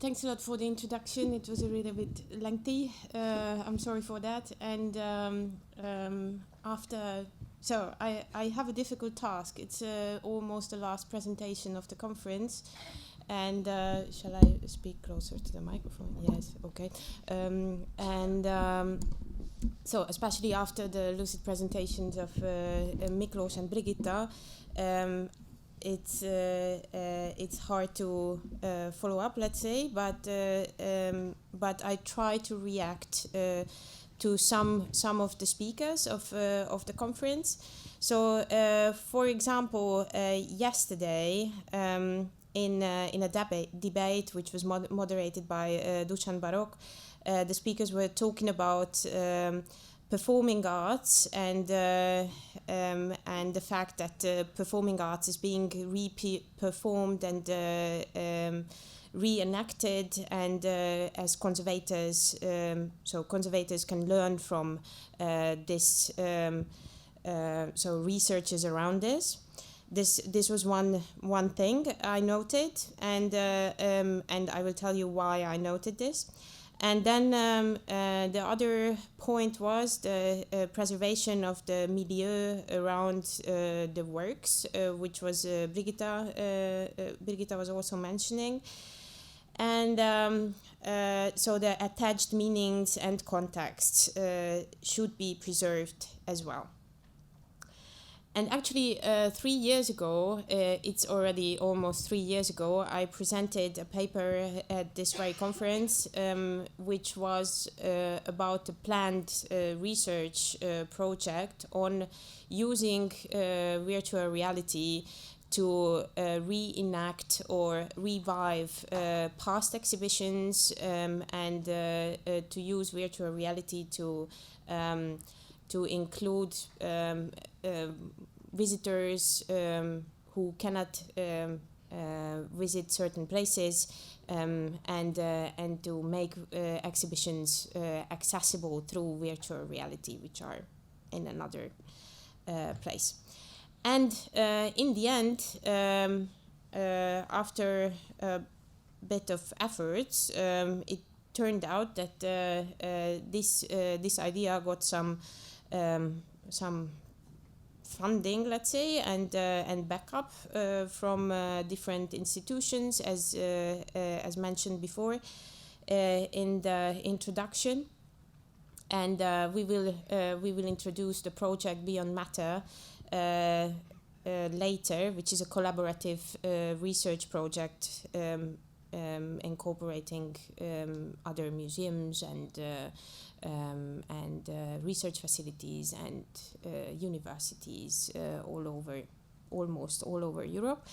thanks a lot for the introduction. It was a little bit lengthy. I'm sorry for that. And I have a difficult task. It's almost the last presentation of the conference. And shall I speak closer to the microphone? Yes, okay. So especially after the lucid presentations of Miklos and Brigitta, it's hard to follow up, let's say, but I try to react to some of the speakers of the conference. So, for example, yesterday in a debate which was moderated by Dusan Barok, the speakers were talking about performing arts and the fact that performing arts is being performed and reenacted, and as conservators, so conservators can learn from this. So researchers around this. This was one thing I noted, and I will tell you why I noted this. And then the other point was the preservation of the milieu around the works, which was Brigitta was also mentioning. And so the attached meanings and contexts should be preserved as well. And actually, 3 years ago, it's already almost 3 years ago, I presented a paper at this very conference, which was about a planned research project on using virtual reality to reenact or revive past exhibitions, and to use virtual reality to include visitors who cannot visit certain places, and to make exhibitions accessible through virtual reality, which are in another place. And in the end, after a bit of efforts, it turned out that this idea got some funding, let's say, and backup from different institutions, as mentioned before in the introduction. And we will introduce the project Beyond Matter later, which is a collaborative research project incorporating other museums and research facilities and universities almost all over Europe.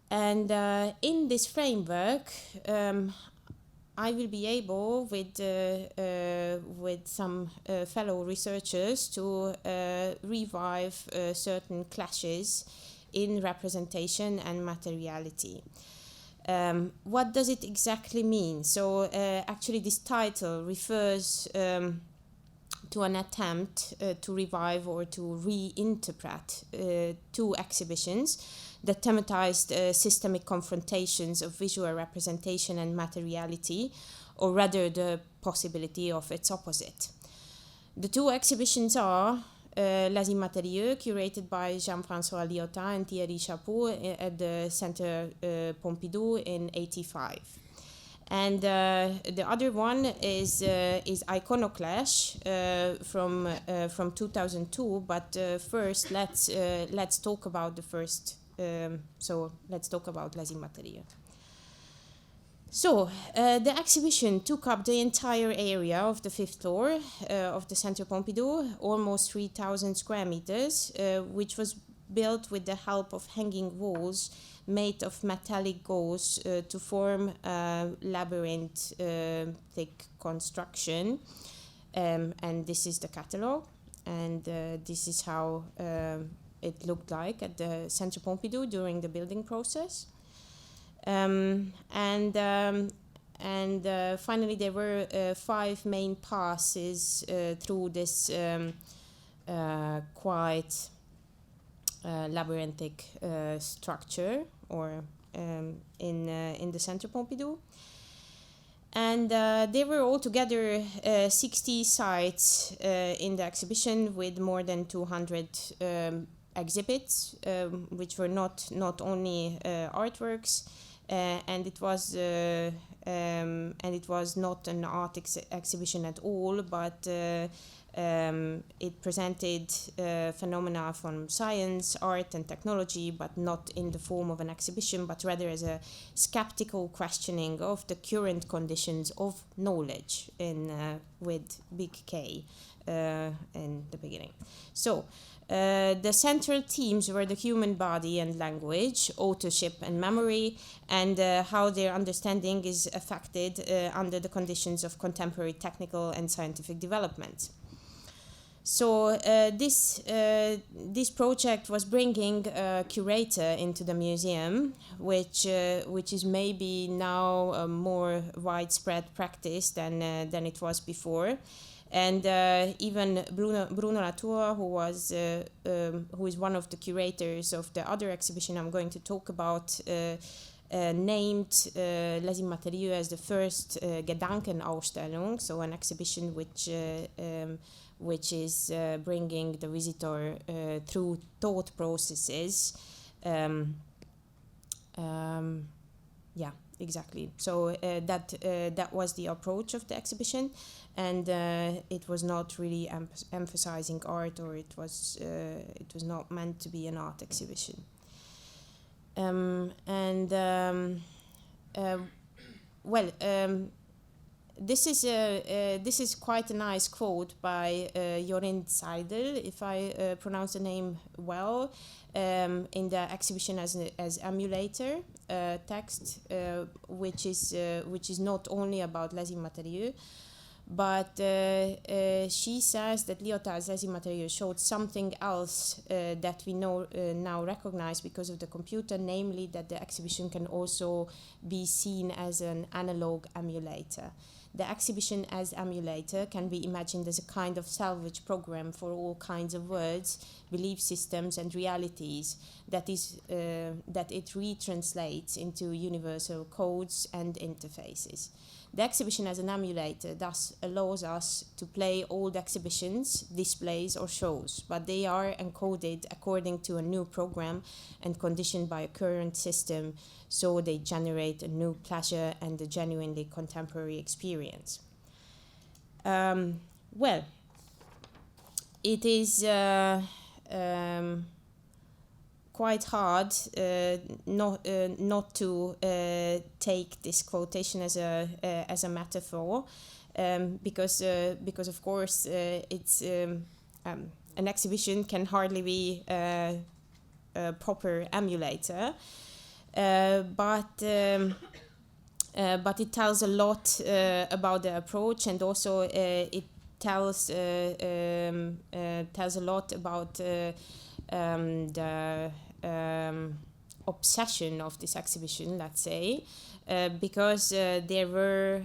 And in this framework, I will be able, with some fellow researchers, to revive certain clashes in representation and materiality. What does it exactly mean? So actually this title refers to an attempt to revive or to reinterpret two exhibitions that thematized systemic confrontations of visual representation and materiality, or rather the possibility of its opposite. The two exhibitions are Les Immatérieux, curated by Jean-François Lyotard and Thierry Chaput at the Centre Pompidou in 1985. And the other one is Iconoclash from 2002. But first, let's talk about the first. So let's talk about Les Immatérieux. So the exhibition took up the entire area of the 5th floor of the Centre Pompidou, almost 3,000 square meters, which was built with the help of hanging walls made of metallic gauze to form a labyrinth-thick construction. And this is the catalogue, and this is how it looked like at the Centre Pompidou during the building process. And finally, there were 5 main passes through this quite labyrinthic structure, or in the Centre Pompidou. And there were altogether 60 sites in the exhibition with more than 200 exhibits, which were not only artworks, and it was not an art exhibition at all, but it presented phenomena from science, art, and technology, but not in the form of an exhibition, but rather as a skeptical questioning of the current conditions of knowledge with big K in the beginning. So the central themes were the human body and language, authorship and memory, and how their understanding is affected under the conditions of contemporary technical and scientific development. So this project was bringing a curator into the museum, which is maybe now a more widespread practice than it was before. And even Bruno Latour, who is one of the curators of the other exhibition I'm going to talk about, named Les Immatérieux as the first Gedankenausstellung, so an exhibition which is bringing the visitor through thought processes. Yeah, exactly. So that was the approach of the exhibition, and it was not really emphasizing art, or it was not meant to be an art exhibition. This is quite a nice quote by Jorinde Seidel, if I pronounce the name well, in the exhibition as emulator text, which is not only about Les Immatérieux, but she says that Lyotard's Les Immatérieux showed something else that we now recognize because of the computer, namely that the exhibition can also be seen as an analog emulator. The exhibition as emulator can be imagined as a kind of salvage program for all kinds of words, belief systems, and realities that it retranslates into universal codes and interfaces. The exhibition as an emulator thus allows us to play old exhibitions, displays, or shows, but they are encoded according to a new program and conditioned by a current system, so they generate a new pleasure and a genuinely contemporary experience. Well, it is quite hard not to take this quotation as a metaphor, because of course it's an exhibition can hardly be a proper emulator, but it tells a lot about the approach, and also it tells a lot about the obsession of this exhibition, let's say, because there were,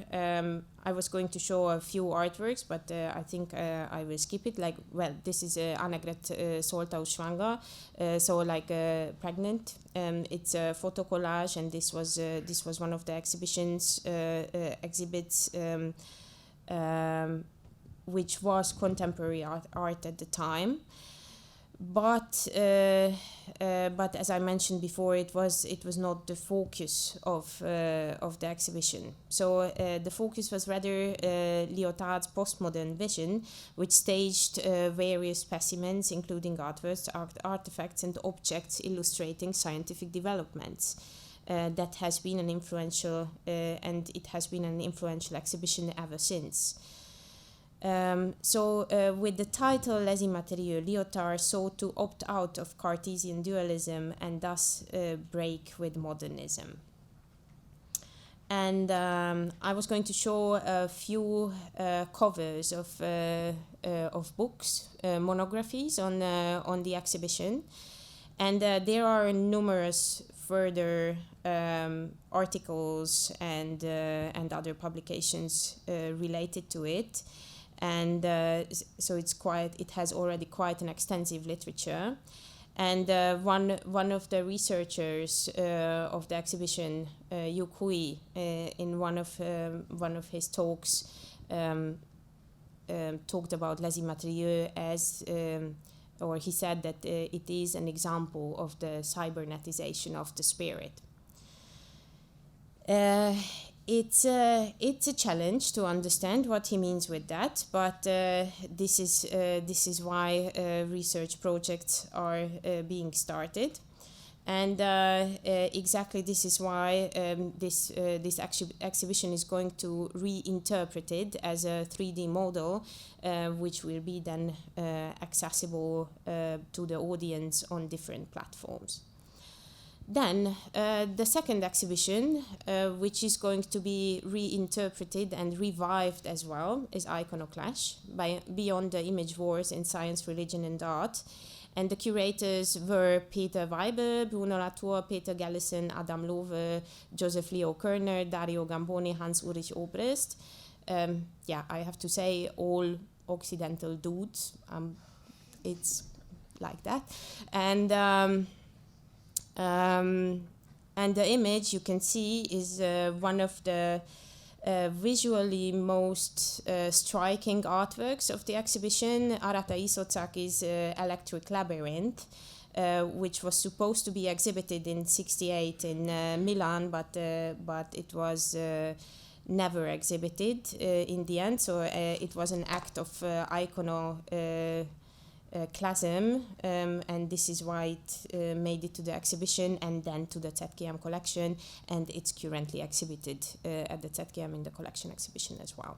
I was going to show a few artworks, but I think I will skip it. Like, well, this is Annegret Soltau Schwanger, so like pregnant. It's a photo collage, and this was one of the exhibits, which was contemporary art at the time. But as I mentioned before, it was not the focus of the exhibition. So the focus was rather Lyotard's postmodern vision, which staged various specimens, including artworks, artifacts, and objects illustrating scientific developments. That has been an influential, and it has been an influential exhibition ever since. With the title Les Immatérieux, Lyotard sought to opt out of Cartesian dualism and thus break with modernism. And I was going to show a few covers of books, monographies on the exhibition, and there are numerous further articles and other publications related to it. And so it has already quite an extensive literature. And one of the researchers of the exhibition, Yu Kui, in one of his talks, talked about Les Immatérieux as, or he said that it is an example of the cybernetization of the spirit. It's a challenge to understand what he means with that, but this is why research projects are being started, and exactly this is why this exhibition is going to reinterpret it as a 3D model, which will be then accessible to the audience on different platforms. Then the second exhibition, which is going to be reinterpreted and revived as well, is Iconoclash, Beyond the Image Wars in Science, Religion and Art. And the curators were Peter Weibel, Bruno Latour, Peter Gallison, Adam Lowe, Joseph Leo Kerner, Dario Gamboni, Hans-Ulrich Obrist. Yeah, I have to say, all Occidental dudes. It's like that. And the image you can see is one of the visually most striking artworks of the exhibition, Arata Isotsaki's Electric Labyrinth, which was supposed to be exhibited in '68 in Milan, but it was never exhibited in the end. So it was an act of iconoclasm, and this is why it made it to the exhibition and then to the ZKM collection, and it's currently exhibited at the ZKM in the collection exhibition as well.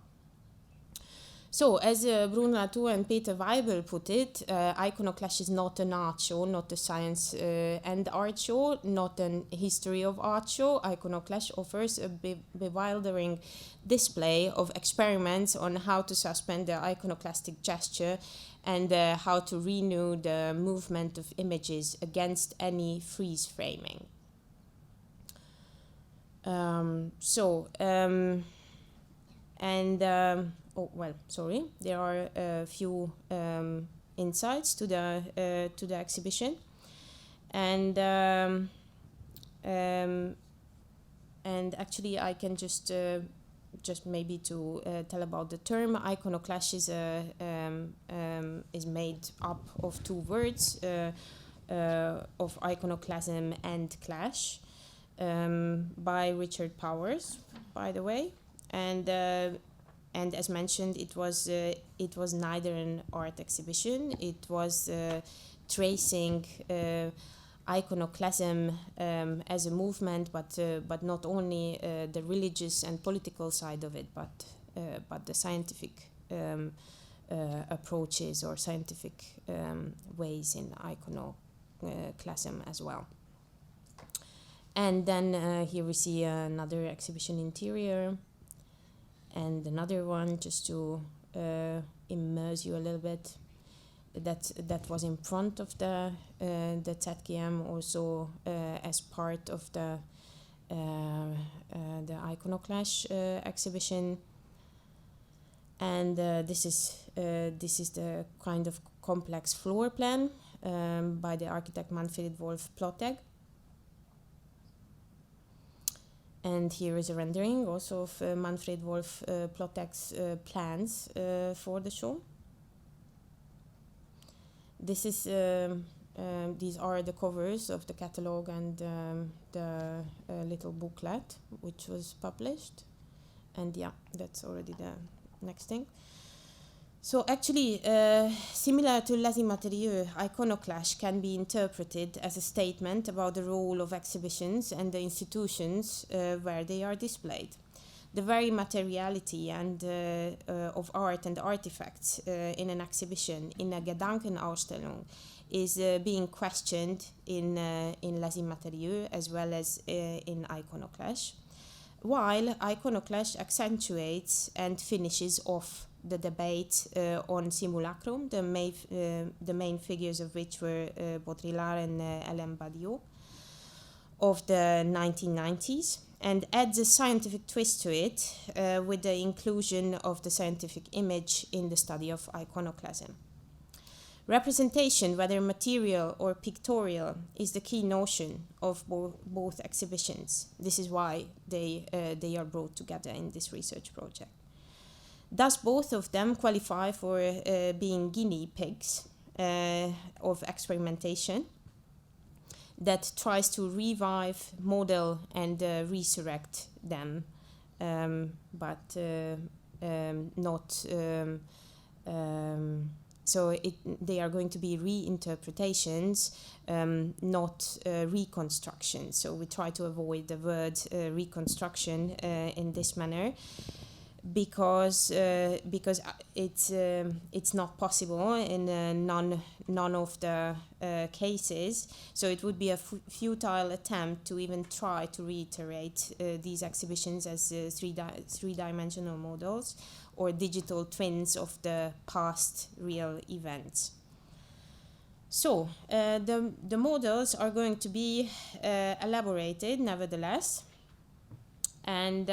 So, as Bruno Latour and Peter Weibel put it, Iconoclash is not an art show, not a science and art show, not an history of art show. Iconoclash offers a bewildering display of experiments on how to suspend the iconoclastic gesture and how to renew the movement of images against any freeze framing. Oh, well, sorry. There are a few insights to the exhibition, and actually I can just maybe to tell about the term. Iconoclash is made up of two words, of iconoclasm and clash, by Richard Powers, by the way, and as mentioned, it was neither an art exhibition. It was tracing iconoclasm as a movement, but not only the religious and political side of it, but the scientific approaches or scientific ways in iconoclasm as well. And then here we see another exhibition interior, and another one just to immerse you a little bit. That was in front of the ZKM, also as part of the Iconoclash exhibition. And this is the kind of complex floor plan by the architect Manfred Wolf Ploteg. And here is a rendering also of Manfred Wolf Ploteg's plans for the show. This is these are the covers of the catalog and the little booklet which was published. And yeah, that's already the next thing. So actually, similar to Les Immatérieux, Iconoclash can be interpreted as a statement about the role of exhibitions and the institutions where they are displayed. The very materiality and of art and artifacts in an exhibition, in a Gedankenausstellung, is being questioned in Les Immatérieux as well as in Iconoclash, while Iconoclash accentuates and finishes off the debate on simulacrum, the main figures of which were Baudrillard and Hélène Badiou of the 1990s, and adds a scientific twist to it with the inclusion of the scientific image in the study of iconoclasm. Representation, whether material or pictorial, is the key notion of both exhibitions. This is why they are brought together in this research project. Thus, both of them qualify for being guinea pigs of experimentation that tries to revive, model, and resurrect them, but not. So they are going to be reinterpretations, not reconstruction. So we try to avoid the word reconstruction in this manner, because it's not possible in none of the cases. So it would be a futile attempt to even try to reiterate these exhibitions as three-dimensional models or digital twins of the past real events. So the models are going to be elaborated nevertheless, and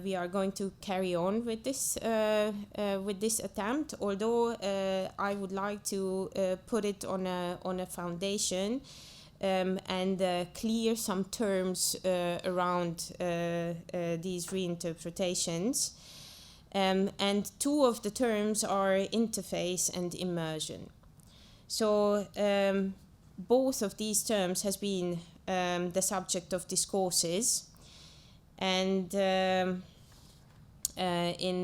we are going to carry on with this attempt. Although I would like to put it on a foundation and clear some terms around these reinterpretations. And two of the terms are interface and immersion. So both of these terms has been the subject of discourses, and in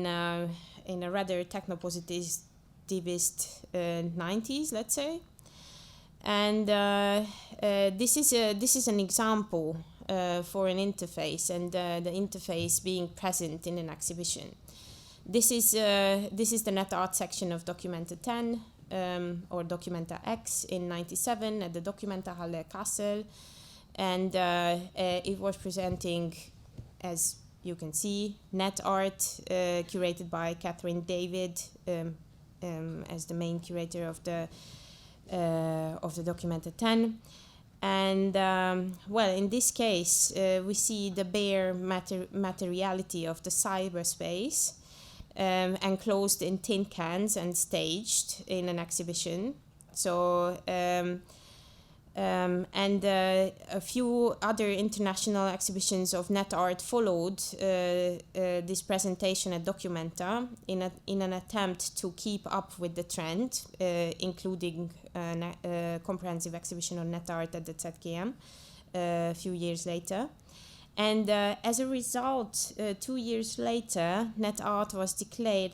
a rather technopositivist 90s, let's say. And this is an example for an interface, and the interface being present in an exhibition. This is the net art section of Documenta 10 or Documenta X in '97 at the Documentahalle Kassel, and it was presenting, as you can see, net art curated by Catherine David as the main curator of the Documenta 10. And well, in this case, we see the bare materiality of the cyberspace enclosed in tin cans and staged in an exhibition. So and a few other international exhibitions of net art followed this presentation at Documenta in an attempt to keep up with the trend, including a comprehensive exhibition on net art at the ZKM a few years later. And as a result, 2 years later, net art was declared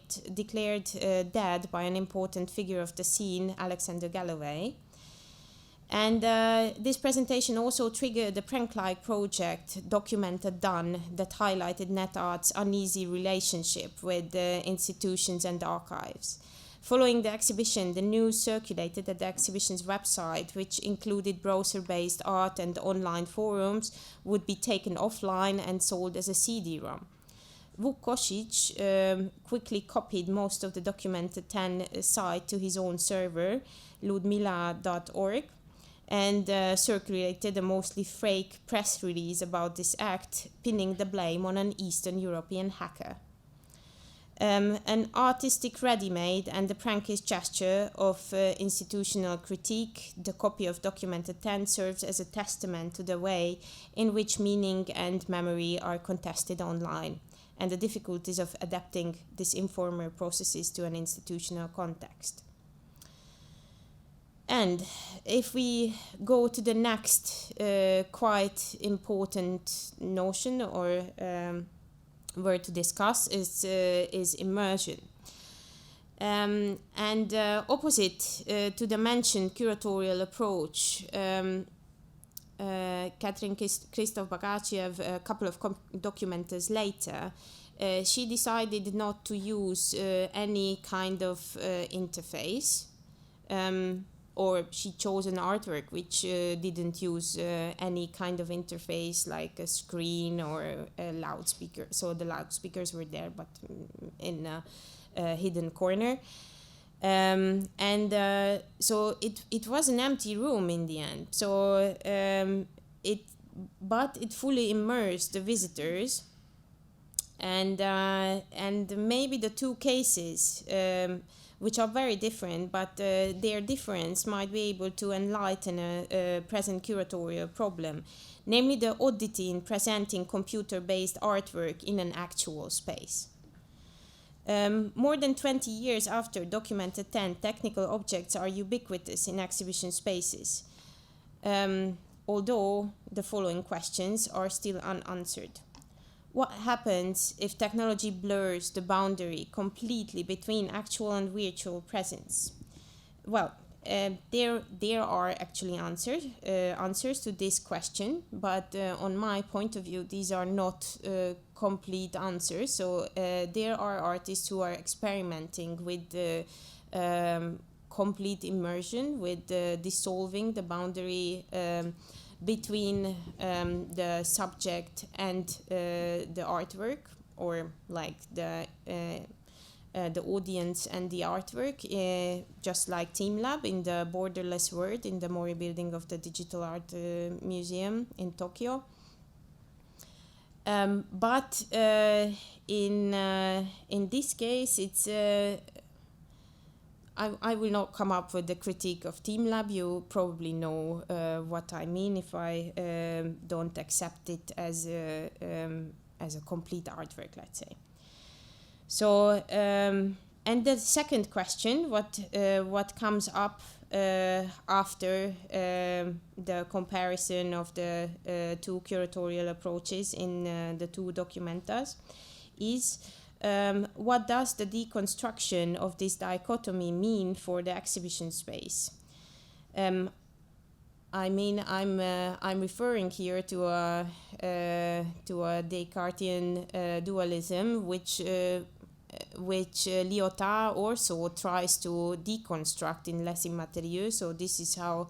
dead by an important figure of the scene, Alexander Galloway. And this presentation also triggered a prank-like project, Documenta Done, that highlighted net art's uneasy relationship with institutions and archives. Following the exhibition, the news circulated at the exhibition's website, which included browser-based art and online forums, would be taken offline and sold as a CD-ROM. Vuk Kosic quickly copied most of the Documenta 10 site to his own server, ludmila.org, and circulated a mostly fake press release about this act, pinning the blame on an Eastern European hacker. An artistic ready-made and the prankish gesture of institutional critique, the copy of Documenta 10 serves as a testament to the way in which meaning and memory are contested online, and the difficulties of adapting these informal processes to an institutional context. And if we go to the next quite important notion or word to discuss is immersion. And opposite to the mentioned curatorial approach, Katrin Christoph Bagachiev, a couple of documenters later, she decided not to use any kind of interface, or she chose an artwork which didn't use any kind of interface like a screen or a loudspeaker. So the loudspeakers were there, but in a hidden corner. So it was an empty room in the end. So it fully immersed the visitors and maybe the two cases, which are very different, but their difference might be able to enlighten a present curatorial problem, namely the oddity in presenting computer-based artwork in an actual space. More than 20 years after documented 10, technical objects are ubiquitous in exhibition spaces, although the following questions are still unanswered. What happens if technology blurs the boundary completely between actual and virtual presence? Well, there are actually answers to this question, but on my point of view, these are not complete answers. So there are artists who are experimenting with complete immersion, with dissolving the boundary between the subject and the artwork, or like the audience and the artwork, just like TeamLab in the Borderless World in the Mori building of the Digital Art Museum in Tokyo. But in this case, it's I will not come up with the critique of TeamLab. You probably know what I mean if I don't accept it as a complete artwork, let's say. So, and the second question, what comes up after the comparison of the two curatorial approaches in the two documentas, is what does the deconstruction of this dichotomy mean for the exhibition space? I mean, I'm referring here to a Descartesian dualism, which Lyotard also tries to deconstruct in Les Immatérieux. So this is how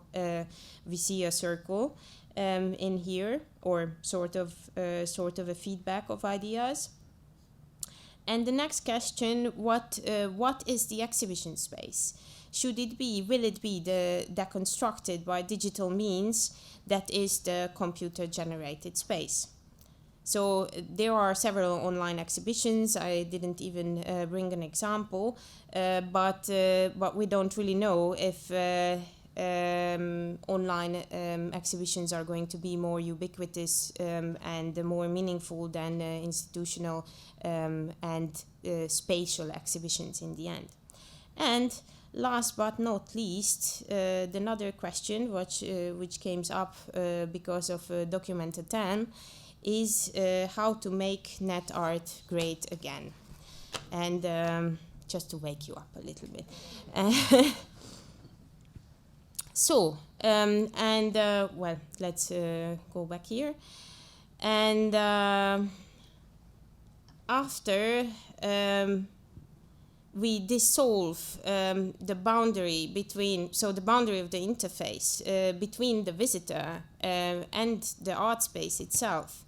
we see a circle in here, or sort of a feedback of ideas. And the next question, what is the exhibition space? Will it be the deconstructed by digital means that is the computer-generated space? So there are several online exhibitions. I didn't even bring an example, but we don't really know if online exhibitions are going to be more ubiquitous and more meaningful than institutional and spatial exhibitions in the end. And last but not least, another question which came up because of documented 10 is how to make net art great again. And just to wake you up a little bit. So, well, let's go back here. And after we dissolve the boundary between, so the boundary of the interface between the visitor and the art space itself.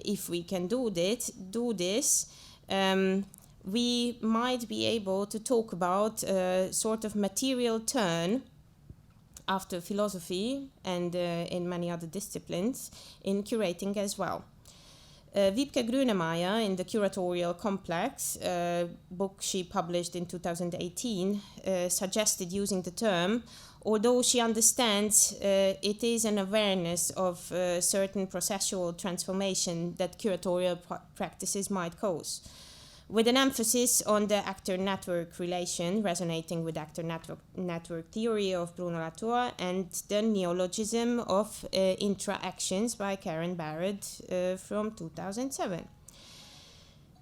If we can do this, we might be able to talk about a sort of material turn after philosophy and in many other disciplines in curating as well. Wiebke Grünemeyer, in the Curatorial Complex, book she published in 2018, suggested using the term, although she understands it is an awareness of certain processual transformation that curatorial practices might cause, with an emphasis on the actor-network relation, resonating with actor-network theory of Bruno Latour, and the neologism of intra-actions by Karen Barrett from 2007.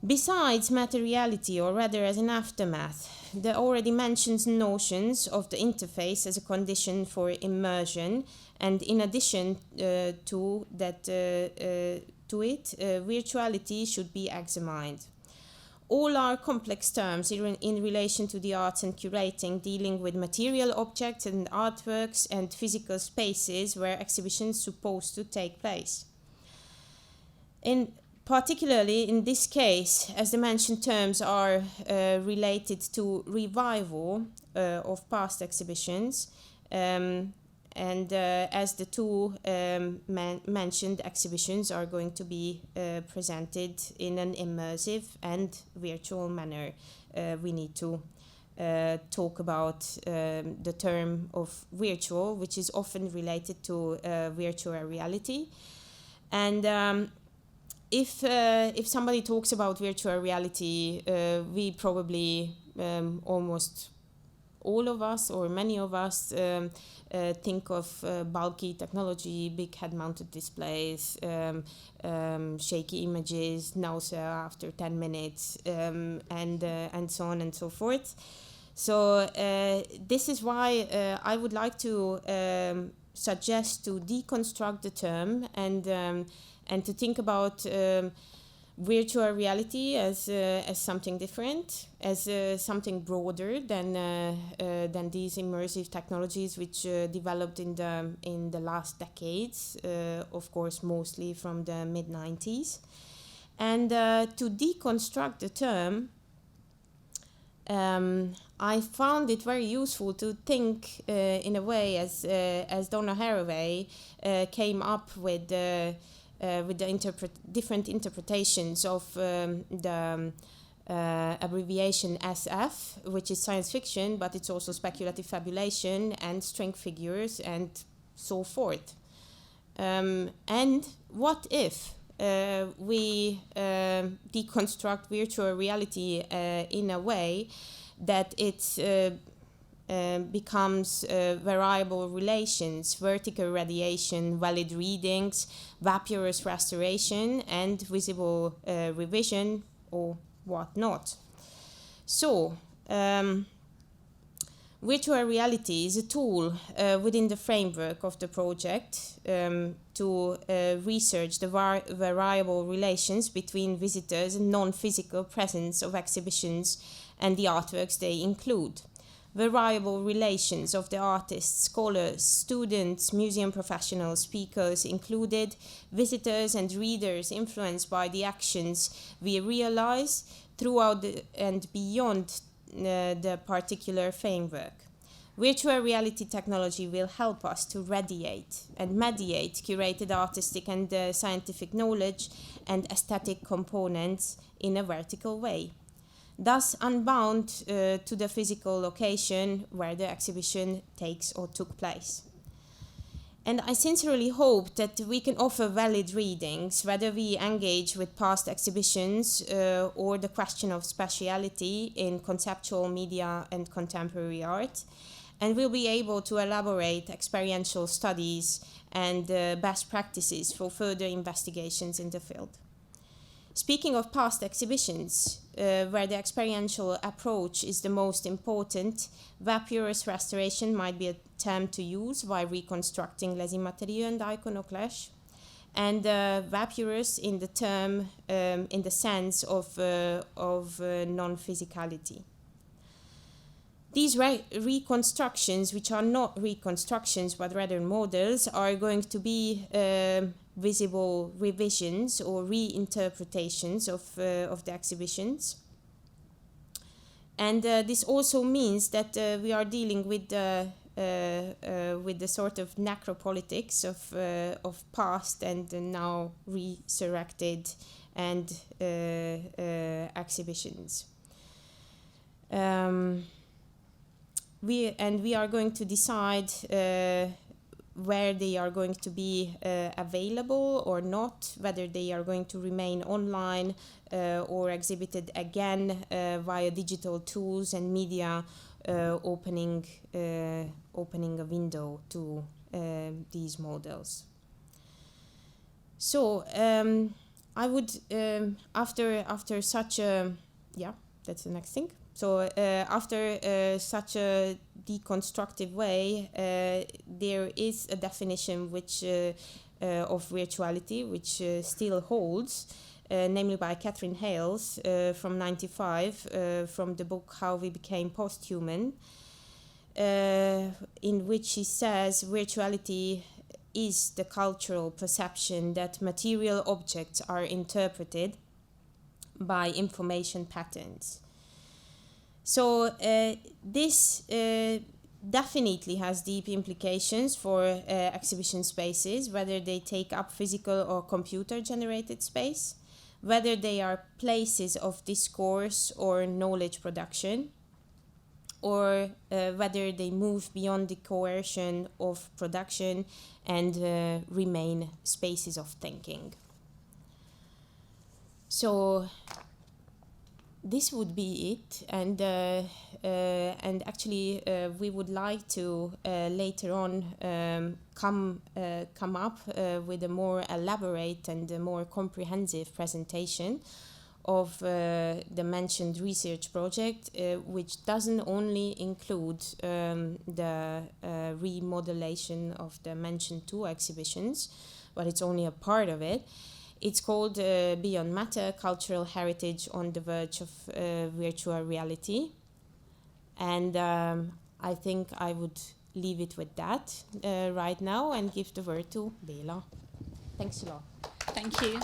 Besides materiality, or rather as an aftermath, the already mentioned notions of the interface as a condition for immersion, and in addition to it, virtuality should be examined. All are complex terms in relation to the arts and curating, dealing with material objects and artworks and physical spaces where exhibitions supposed to take place. Particularly in this case, as the mentioned terms are related to revival of past exhibitions, and as the two mentioned exhibitions are going to be presented in an immersive and virtual manner, we need to talk about the term of virtual, which is often related to virtual reality. And if somebody talks about virtual reality, we probably almost all of us or many of us think of bulky technology, big head-mounted displays, shaky images, nausea after 10 minutes, and so on and so forth. So this is why I would like to suggest to deconstruct the term and to think about virtual reality as something different, as something broader than these immersive technologies which developed in the last decades, of course mostly from the mid-90s. And to deconstruct the term, I found it very useful to think in a way as Donna Haraway came up with the different interpretations of the abbreviation SF, which is science fiction, but it's also speculative fabulation and string figures and so forth. And what if we deconstruct virtual reality in a way that it becomes variable relations, vertical radiation, valid readings, vaporous restoration, and visible revision or whatnot. So, virtual reality is a tool within the framework of the project to research the variable relations between visitors and non-physical presence of exhibitions and the artworks they include. Variable relations of the artists, scholars, students, museum professionals, speakers included, visitors and readers influenced by the actions we realize throughout and beyond the particular framework. Virtual reality technology will help us to radiate and mediate curated artistic and scientific knowledge and aesthetic components in a vertical way, thus unbound to the physical location where the exhibition takes or took place. And I sincerely hope that we can offer valid readings, whether we engage with past exhibitions or the question of spatiality in conceptual media and contemporary art, and we'll be able to elaborate experiential studies and best practices for further investigations in the field. Speaking of past exhibitions, where the experiential approach is the most important, vaporous restoration might be a term to use while reconstructing les immatérieux and iconoclash, and vaporous in the term in the sense of non-physicality. These reconstructions, which are not reconstructions but rather models, are going to be visible revisions or reinterpretations of the exhibitions. And this also means that we are dealing with the sort of necropolitics of past and now resurrected and exhibitions. We are going to decide where they are going to be available or not, whether they are going to remain online or exhibited again via digital tools and media, opening a window to these models. So I would, after such a, yeah, that's the next thing. So after such a deconstructive way, there is a definition which of virtuality which still holds, namely by Catherine Hales from '95, from the book How We Became Posthuman, in which she says virtuality is the cultural perception that material objects are interpreted by information patterns. So this definitely has deep implications for exhibition spaces, whether they take up physical or computer-generated space, whether they are places of discourse or knowledge production, or whether they move beyond the coercion of production and remain spaces of thinking. So this would be it, and actually we would like to later on come up with a more elaborate and a more comprehensive presentation of the mentioned research project, which doesn't only include the remodelation of the mentioned 2 exhibitions, but it's only a part of it. It's called Beyond Matter, Cultural Heritage on the Verge of Virtual Reality. And I think I would leave it with that right now and give the word to Bela. Thanks a lot. Thank you.